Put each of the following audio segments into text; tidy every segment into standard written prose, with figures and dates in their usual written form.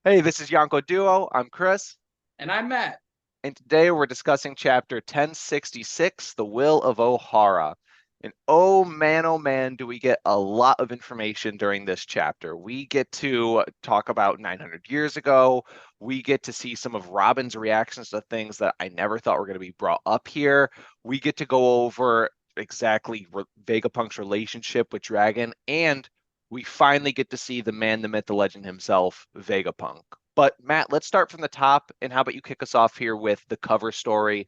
Hey, this is Yonko Duo. I'm Chris, And I'm Matt. and today we're discussing chapter 1066, The Will of Ohara. And oh man, do we get a lot of information during this chapter. We get to talk about 900 years ago. We get to see some of Robin's reactions to things that I never thought were going to be brought up here. We get to go over exactly Vegapunk's relationship with Dragon, and we finally get to see the man, the myth, the legend himself, Vegapunk. But Matt, let's start from the top. And how about you kick us off here with the cover story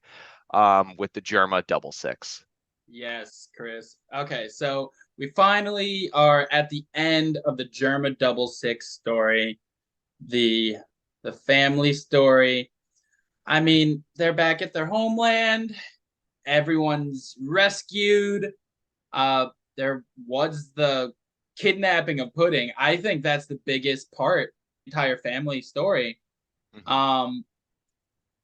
with the Germa double six? Yes, Chris. Okay, so we finally are at the end of the Germa Double Six story, the the family story. I mean, they're back at their homeland. Everyone's rescued. Uh, there was the kidnapping of Pudding. I think that's the biggest part, entire family story. Hmm. Um,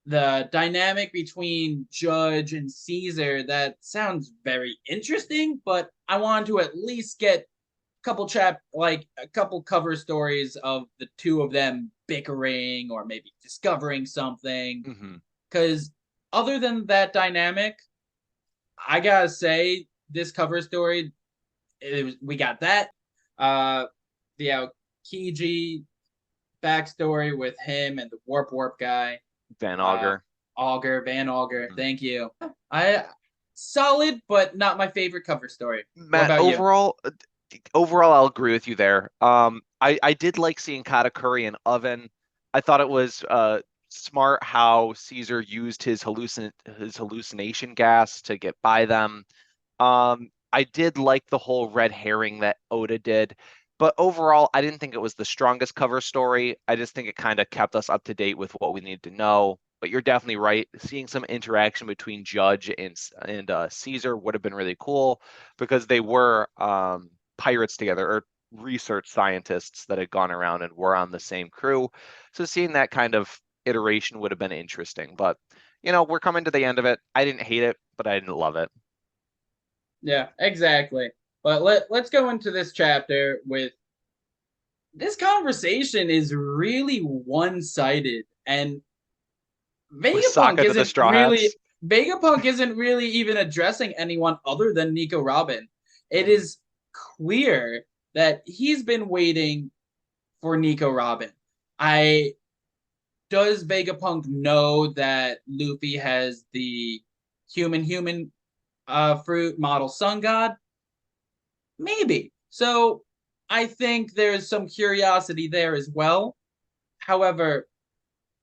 the dynamic between Judge and Caesar, that sounds very interesting, but I want to at least get a couple cover stories of the two of them bickering or maybe discovering something. Hmm. Because other than that dynamic, I gotta say this cover story, we got that. The Aokiji backstory with him and the Warp guy. Van Uh, Auger. Van Auger. Mhm. Thank you. I Solid, but not my favorite cover story. What Matt, about you? overall, I'll agree with you there. I did like seeing Katakuri and Oven. I thought it was smart how Caesar used his hallucination gas to get by them. I did like the whole red herring that Oda did, but overall, I didn't think it was the strongest cover story. I just think it kind of kept us up to date with what we needed to know. But you're definitely right. Seeing some interaction between Judge and Caesar would have been really cool because they were pirates together or research scientists that had gone around and were on the same crew. So seeing that kind of iteration would have been interesting. But we're coming to the end of it. I didn't hate it, but I didn't love it. Yeah, exactly. But let's go into this chapter with this conversation is really one-sided, and With Vegapunk Sokka to the isn't Straw really Hats. Vegapunk isn't really even addressing anyone other than Nico Robin. It Mhm. is clear that he's been waiting for Nico Robin. I Does Vegapunk know that Luffy has the human fruit model sun god? Maybe. So I think there's some curiosity there as well. However,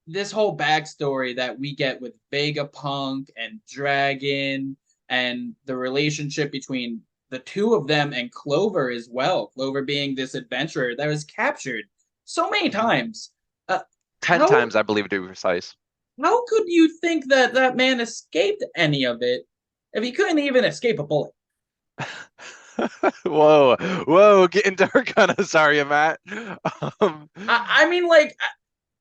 this whole backstory that we get with Vegapunk and Dragon and the relationship between the two of them and Clover as well. Clover being this adventurer that was captured so many Mhm. times. Uh, 10 how times, I believe, to be precise. how could you think that that man escaped any of it if he couldn't even escape a bullet? Whoa, whoa, getting dark on us, are you, Matt? Um, I mean, like,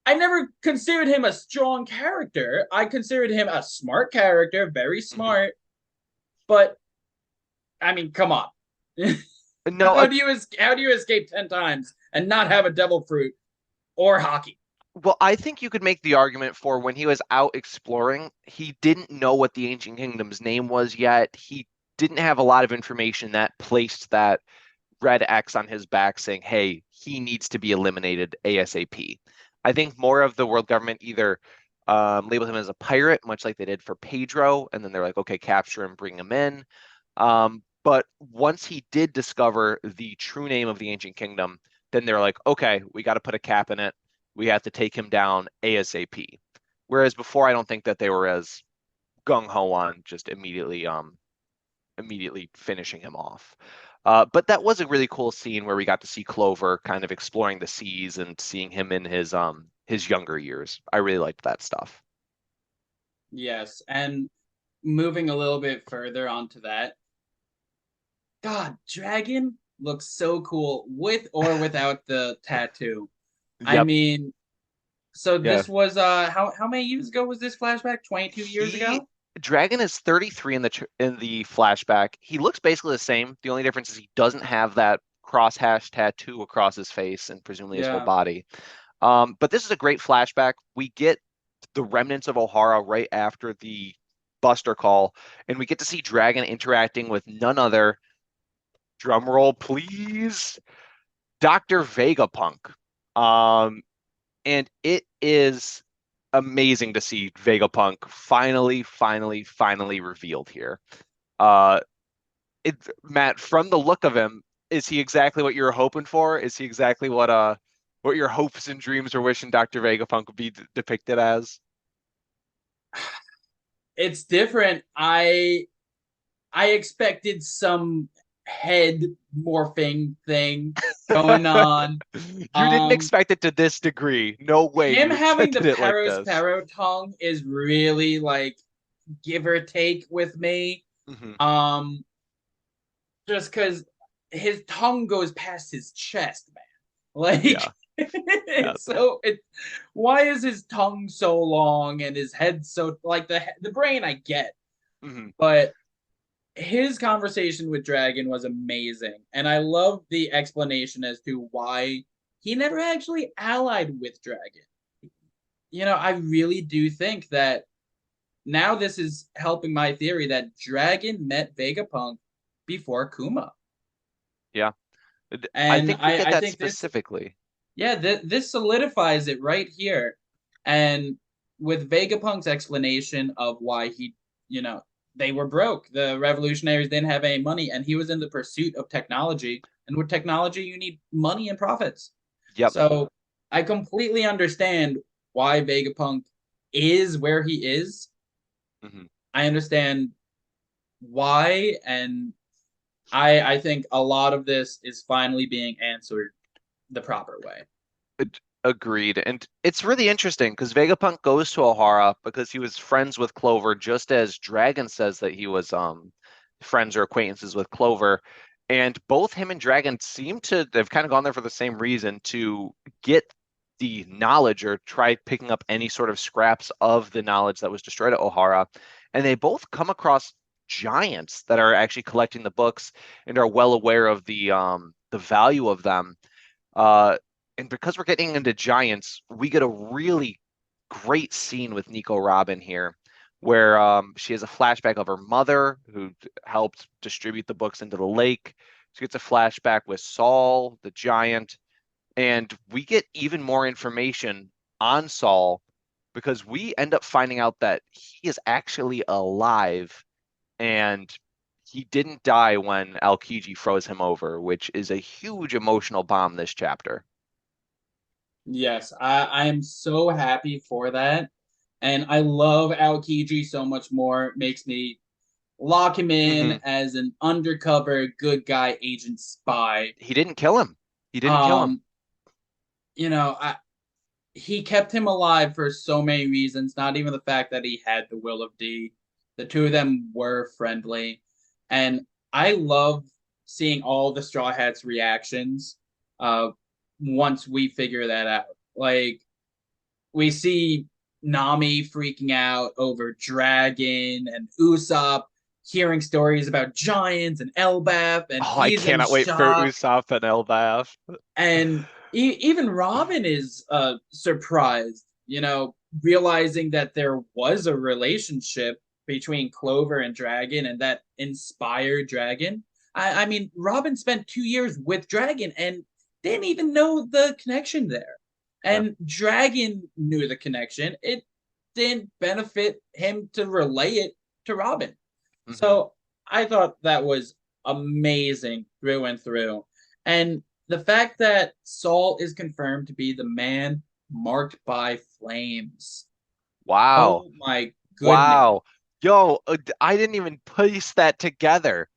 I never considered him a strong character. I considered him a smart character, very mhm. smart. But I mean, come on. No, How do you escape 10 times and not have a devil fruit or hockey? well, I think you could make the argument for when he was out exploring, he didn't know what the Ancient Kingdom's name was yet. He didn't have a lot of information that placed that red X on his back saying, hey, he needs to be eliminated ASAP. I think more of the world government either labeled him as a pirate, much like they did for Pedro, and then they're like, okay, capture him, bring him in. But once he did discover the true name of the ancient kingdom, then they're like, okay, we got to put a cap in it. We have to take him down ASAP. Whereas before, I don't think that they were as gung ho on just immediately finishing him off. But that was a really cool scene where we got to see Clover kind of exploring the seas and seeing him in his younger years. I really liked that stuff. Yes, and moving a little bit further onto that, God, Dragon looks so cool with or without the tattoo. I Yep. mean, so Yeah. this was how many years ago was this flashback? 22 years He ago? Dragon is 33 in the flashback. He looks basically the same. The only difference is he doesn't have that crosshash tattoo across his face and presumably his whole Yeah. body. But this is a great flashback. We get the remnants of Ohara right after the Buster call, and we get to see Dragon interacting with none other, drum roll please, Dr. Vegapunk. Um, and it is amazing to see Vegapunk finally revealed here. Uh, Matt, from the look of him, is he exactly what you were hoping for? Is he exactly what your hopes and dreams were wishing Dr. Vegapunk would be depicted as? It's different. I expected some head morphing thing going on. You didn't Um, expect it to this degree. No way Him you having the expected it like Paros this. Paro tongue is really like give or take with me. Hmm. Um, just because his tongue goes past his chest, man. Like Yeah, yeah. it's so it. Why is his tongue so long and his head so like the brain I get, Hmm. but his conversation with Dragon was amazing, and I love the explanation as to why he never actually allied with Dragon. I really do think that now this is helping my theory that Dragon met Vegapunk before Kuma. Yeah. I And think we get I that think this, specifically. yeah, this solidifies it right here. And with Vegapunk's explanation of why you know, they were broke. The revolutionaries didn't have any money, and he was in the pursuit of technology. And with technology, you need money and profits. Yep. So I completely understand why Vegapunk is where he is. Hmm. I understand why, and I think a lot of this is finally being answered the proper way. Agreed. And it's really interesting because Vegapunk goes to Ohara because he was friends with Clover, just as Dragon says that he was friends or acquaintances with Clover. And both him and Dragon seem to have kind of gone there for the same reason, to get the knowledge or try picking up any sort of scraps of the knowledge that was destroyed at Ohara. And they both come across giants that are actually collecting the books and are well aware of the value of them. Uh, and because we're getting into giants, we get a really great scene with Nico Robin here, where she has a flashback of her mother who helped distribute the books into the lake. She gets a flashback with Saul, the giant, and we get even more information on Saul because we end up finding out that he is actually alive and he didn't die when Aokiji froze him over, which is a huge emotional bomb this chapter. Yes, I am so happy for that. And I love Aokiji so much more. It makes me lock him in Hmm. as an undercover good guy agent spy. He didn't kill him. He didn't kill him. Um, you know, I, he kept him alive for so many reasons, not even the fact that he had the will of D. The two of them were friendly. And I love seeing all the Straw Hats' reactions uh, once we figure that out. Like, we see Nami freaking out over Dragon and Usopp hearing stories about giants and Elbaf, and Oh, I he's in cannot wait for shock. Usopp and Elbaf. And even Robin is surprised, realizing that there was a relationship between Clover and Dragon, and that inspired Dragon. I mean, Robin spent 2 years with Dragon and didn't even know the connection there. Yeah. And Dragon knew the connection. It didn't benefit him to relay it to Robin. Hmm. So I thought that was amazing through and through. And the fact that Saul is confirmed to be the man marked by flames. Wow. Oh my goodness. Wow. Yo, I didn't even piece that together.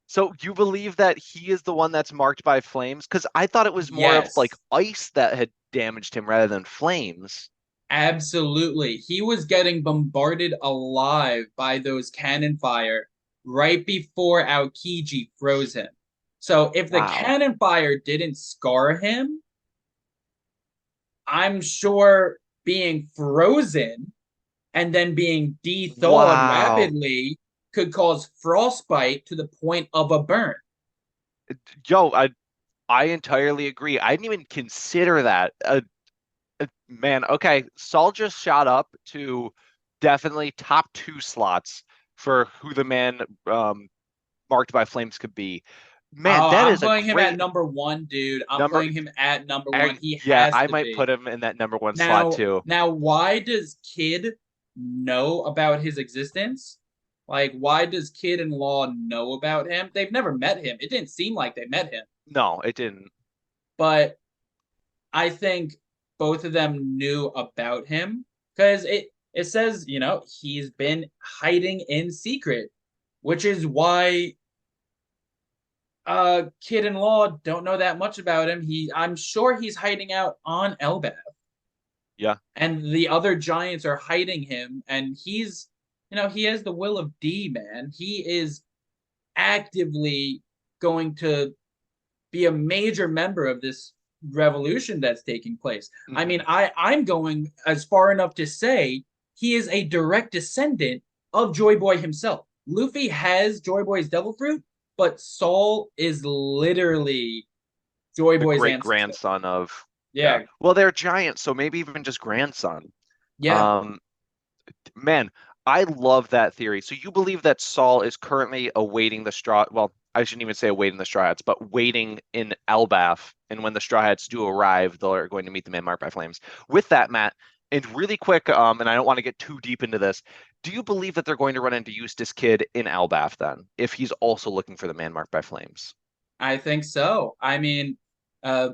So you believe that he is the one that's marked by flames? Because I thought it was more of like Yes, ice that had damaged him rather than flames. absolutely. He was getting bombarded alive by those cannon fire right before Aokiji froze him. So if the Wow. cannon fire didn't scar him, I'm sure being frozen and then being de-thawed Wow. rapidly could cause frostbite to the point of a burn. Yo, I entirely agree. I didn't even consider that. Man, okay. Saul just shot up to definitely top two slots for who the man marked by flames could be. Man, Oh, that I'm is a putting him at great number one, dude. I'm number. putting him at number one. He Yeah, has I to might be. put him in that number one slot Now, too. now, why does Kid know about his existence? Like, why does Kid and Law know about him? They've never met him. It didn't seem like they met him, No, it didn't. but I think both of them knew about him because it says, he's been hiding in secret, which is why Kid and Law don't know that much about him. I'm sure he's hiding out on Elbaf, Yeah. and the other giants are hiding him, and he has the will of D, man. He is actively going to be a major member of this revolution that's taking place. I mean, Hmm. I'm going as far enough to say he is a direct descendant of Joy Boy himself. Luffy has Joy Boy's devil fruit, but Saul is literally Joy The Boy's great ancestor. grandson of, yeah. Yeah, Well, they're giants, so maybe even just grandson. yeah. Um, Man, I love that theory. So you believe that Saul is currently awaiting the straw, well, I shouldn't even say awaiting the Straw Hats, but waiting in Elbaf, and when the Straw Hats do arrive, they're going to meet the man marked by flames. With that, Matt, and really quick, and I don't want to get too deep into this, do you believe that they're going to run into Eustace Kid in Elbaf then, if he's also looking for the man marked by flames? I think so. I mean, uh,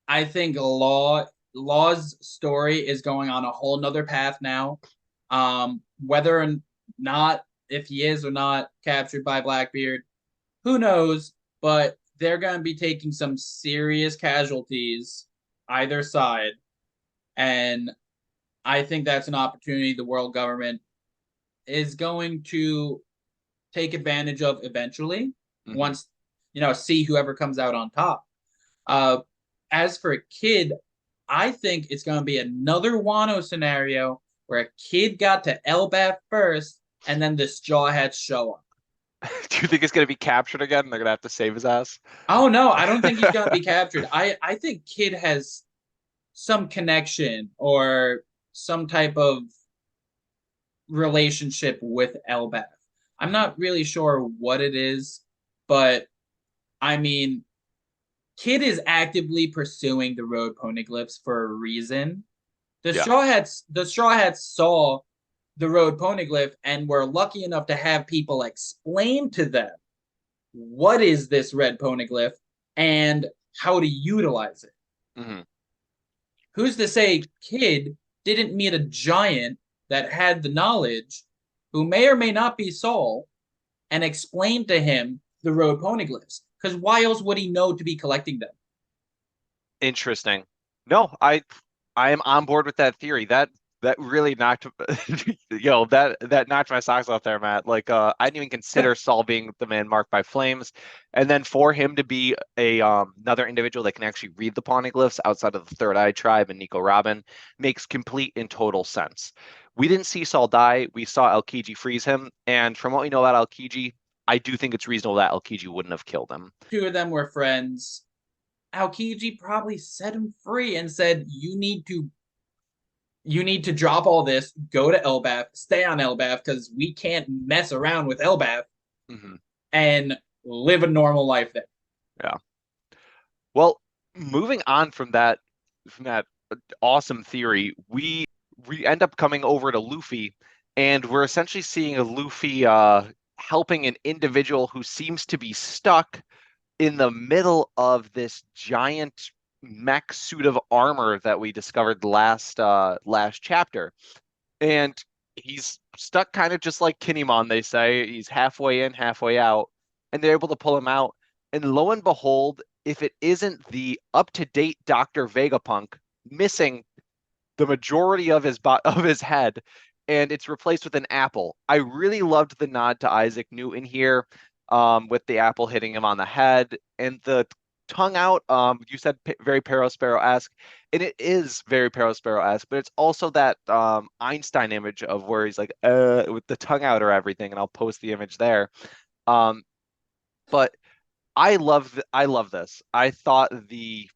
I think Law's story is going on a whole nother path now. Whether or not if he is or not captured by Blackbeard, who knows? But they're going to be taking some serious casualties either side, and I think that's an opportunity the world government is going to take advantage of eventually. Hmm. Once see whoever comes out on top. Uh, as for a Kid, I think it's going to be another Wano scenario where a Kid got to Elbaf first, and then the Straw Hats show up. Do you think it's going to be captured again? They're going to have to save his ass? Oh no, I don't think he's going to be captured. I think Kid has some connection or some type of relationship with Elbaf. I'm Mhm. not really sure what it is, but I mean, Kid is actively pursuing the road poneglyphs for a reason. Yeah. The Straw Hats saw the road poneglyph and were lucky enough to have people explain to them what is this red poneglyph and how to utilize it. Hmm. Who's to say Kid didn't meet a giant that had the knowledge, who may or may not be Saul, and explain to him the road poneglyphs? Because why else would he know to be collecting them? Interesting. No, I am on board with that theory. That really knocked that knocked my socks off there, Matt. Like I didn't even consider Saul being the man marked by flames. And then for him to be a another individual that can actually read the poneglyphs outside of the Third Eye tribe and Nico Robin makes complete and total sense. We didn't see Saul die. We saw Aokiji freeze him, and from what we know about Aokiji, I do think it's reasonable that Aokiji wouldn't have killed him. Two of them were friends. Aokiji probably set him free and said, you need to drop all this, go to Elbaf, stay on Elbaf because we can't mess around with Elbaf Hmm. and live a normal life there. Yeah. Well, moving on from that awesome theory, we end up coming over to Luffy, and we're essentially seeing a Luffy helping an individual who seems to be stuck in the middle of this giant mech suit of armor that we discovered last chapter. And he's stuck kind of just like Kinemon, they say. He's halfway in, halfway out, and they're able to pull him out. And lo and behold, if it isn't the up-to-date Dr. Vegapunk missing the majority of his head, and it's replaced with an apple. I really loved the nod to Isaac Newton here, with the apple hitting him on the head and the tongue out. You said very Sparrow-esque, and it is very Sparrow-esque, but it's also that Einstein image of where he's like, with the tongue out or everything, and I'll post the image there. Um, but I love this. I thought the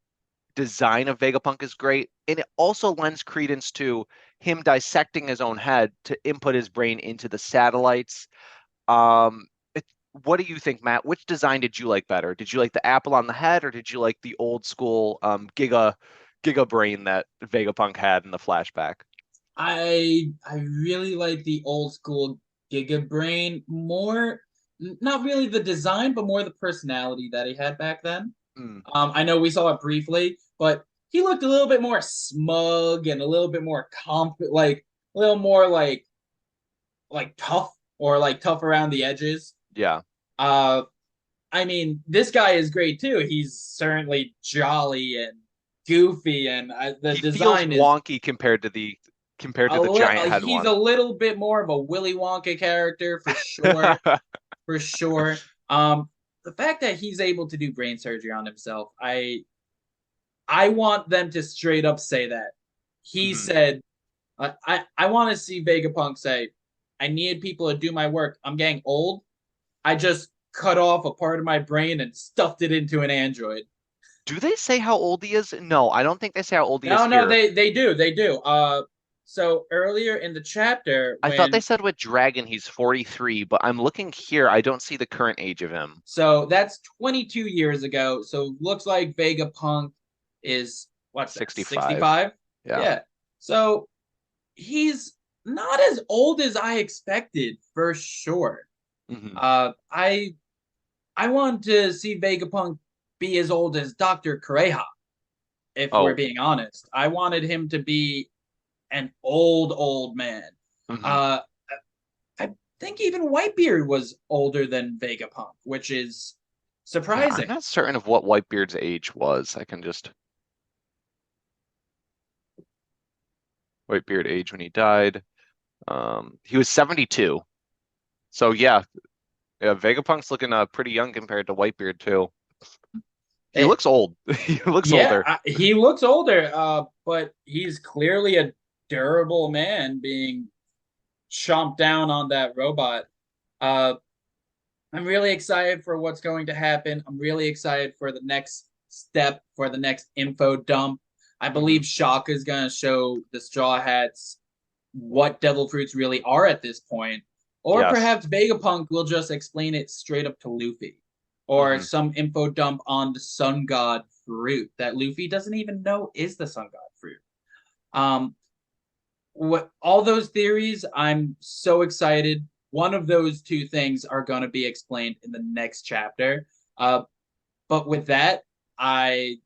design of Vegapunk is great, and it also lends credence to him dissecting his own head to input his brain into the satellites. Um, it, what do you think, Matt? Which design did you like better? Did you like the apple on the head, or did you like the old school Giga brain that Vegapunk had in the flashback? I really like the old school Giga Brain more. Not really the design, but more the personality that he had back then. Mm, I know we saw it briefly, but he looked a little bit more smug and a little bit more confident, like a little more like tough or like tough around the edges. yeah. Uh, I mean, this guy is great too. He's certainly jolly and goofy, and the He feels design is wonky compared to the giant head he's a one. little bit more of a Willy Wonka character for sure, for sure. The fact that he's able to do brain surgery on himself, I want them to straight up say that. He Mhm. said, I want to see Vegapunk say, I needed people to do my work. I'm getting old. I just cut off a part of my brain and stuffed it into an android. Do they say how old he is? No, I don't think they say how old he is No, no, here. they do. So earlier in the chapter I thought they when said with Dragon he's 43, but I'm looking here. I don't see the current age of him. so that's 22 years ago. So looks like Vegapunk is what's that? 65. 65? Yeah. Yeah. So he's not as old as I expected for sure. Hmm. I want to see Vegapunk be as old as Dr. Kureha, if we're Oh. being honest. I wanted him to be an old man. Hmm. Uh, I think even Whitebeard was older than Vegapunk, which is Yeah, I'm surprising. not certain of what Whitebeard's age was. I can just Whitebeard age when he died. He was 72. So yeah, Vegapunk's looking pretty young compared to Whitebeard too. He It, looks old. He looks yeah, older. he looks older, but he's clearly a durable man being chomped down on that robot. Uh, I'm really excited for what's going to happen. I'm really excited for the next step, for the next info dump. I Hmm. believe Shaka is going to show the Straw Hats what devil fruits really are at this point. Or Yes. perhaps Vegapunk will just explain it straight up to Luffy. Or Hmm. some info dump on the Sun God fruit that Luffy doesn't even know is the Sun God fruit. Um, what all those theories, I'm so excited. One of those two things are going to be explained in the next chapter. Uh, but with that, I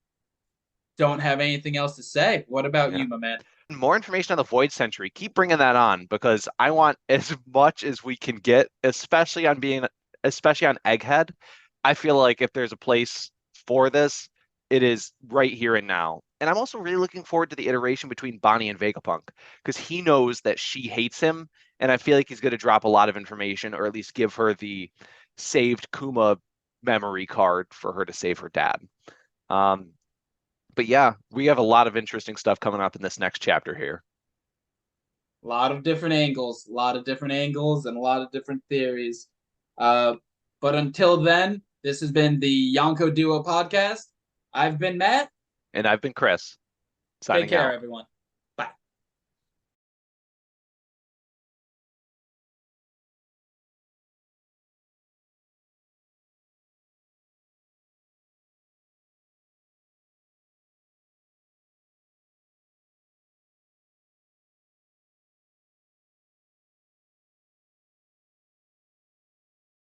don't have anything else to say. What about Yeah. you, my man? More information on the Void Century. Keep bringing that on because I want as much as we can get, especially on Egghead. I feel like if there's a place for this, it is right here and now. And I'm also really looking forward to the iteration between Bonnie and Vegapunk because he knows that she hates him, and I feel like he's going to drop a lot of information or at least give her the saved Kuma memory card for her to save her dad. Um, but yeah, we have a lot of interesting stuff coming up in this next chapter here. A lot of different angles, a lot of different angles, and a lot of different theories. Uh, but until then, this has been the Yonko Duo podcast. I've been Matt. And I've been Chris, Take signing care, out. everyone.